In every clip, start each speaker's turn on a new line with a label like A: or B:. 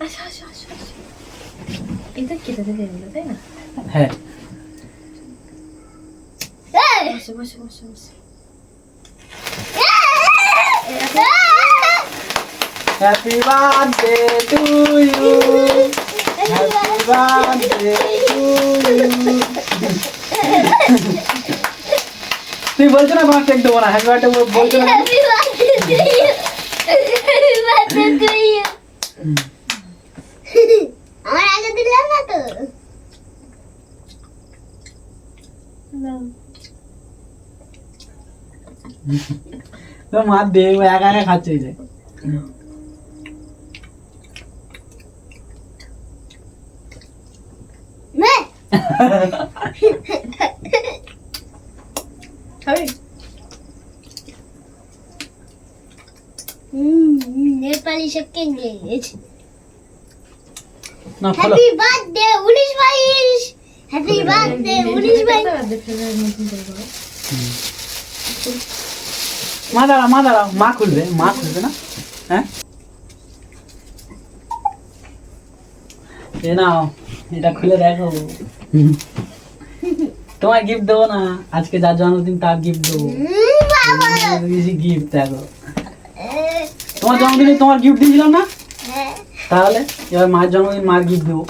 A: আসো আসো আসো আসো। এটা কেটে দিলে এগুলো, তাই না?
B: হ্যাঁ
A: বসে বসে বসে বসে।
B: Happy birthday to you, happy birthday to you. তুই বলছো না তোমার কেক দেবো না, হ্যাপি বার্থডে বলছো না?
C: আমার আগে দিলাম না তো।
B: তো মা দে, ও একা একা খাচ্ছে এই যে।
A: খাবি?
C: নেপালি সেকেন্ড গেছে।
B: না খোলো।
C: Happy birthday 19-22। Happy birthday 19-22।
B: মা দাঁড়াও, মা দাঁড়াও, মা খুলবে, মা খুলবে না? হ্যাঁ এ নাও, এটা খুলে দেখো। তোমার গিফট দেবো না, আজকে যার জন্মদিন তার গিফট দেবো।
C: বাবা
B: গিফট দেখো, তোমার জন্মদিনে তোমার গিফট দিয়েছিলাম না?
C: হ্যাঁ,
B: তাহলে এবার মায়ের জন্মদিন মার গিফট দেবো।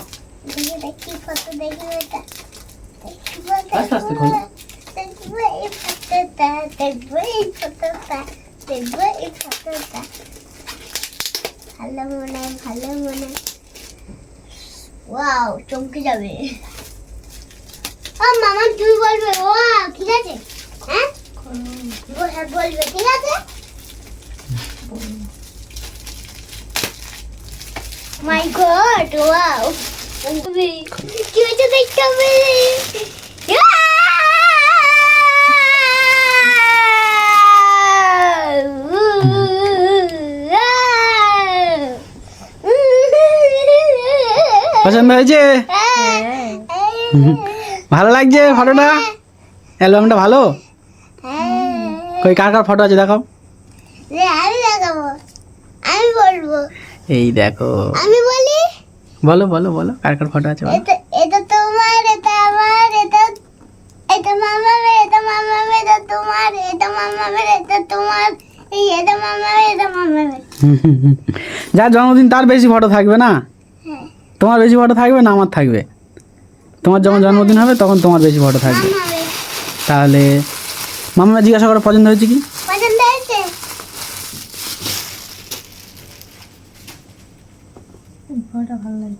C: দেখি ফটো দেখি এটা।
B: আস্তে আস্তে খোলো।
C: দেখবো এই ফটোটা, দেখবো এই ফটোটা, দেখবো এই ফটোটা। ভালো মনে, ভালো মনে। ওয়াও, চমকে যাবে। মামা তুই বলবে ওয়াও, ঠিক আছে? হ্যাঁ বলবে, ঠিক আছে? মাই গড, ওয়াও। কি হয়েছে দেখতে হবে।
B: পছন্দ হয়েছে? ভালো লাগছে ফটোটা? অ্যালবামটা ভালো? কই কার কার ফটো আছে দেখাও।
C: আমি দেখাবো, আমি বলবো।
B: এই দেখো,
C: আমি বলি,
B: বলো বলো বলো কার কার ফটো আছে বলো।
C: এটা এটা তোমার, এটা আমার, এটা মামার, এটা মামার, এটা তোমার, এটা মামার, এটা তোমার, এটা মামার, এটা মামার।
B: যার জন্মদিন তার বেশি ফটো থাকবে না?
C: হ্যাঁ,
B: তোমার বেশি ফটো থাকবে না আমার থাকবে? তোমার যখন জন্মদিন হবে তখন তোমার বেশি ফটো থাকবে।
C: মামার।
B: তাহলে মামা জিজ্ঞাসা করো পছন্দ হয়েছে কি?
C: পছন্দ হয়েছে?
A: ফটোটা ভালো লাগে।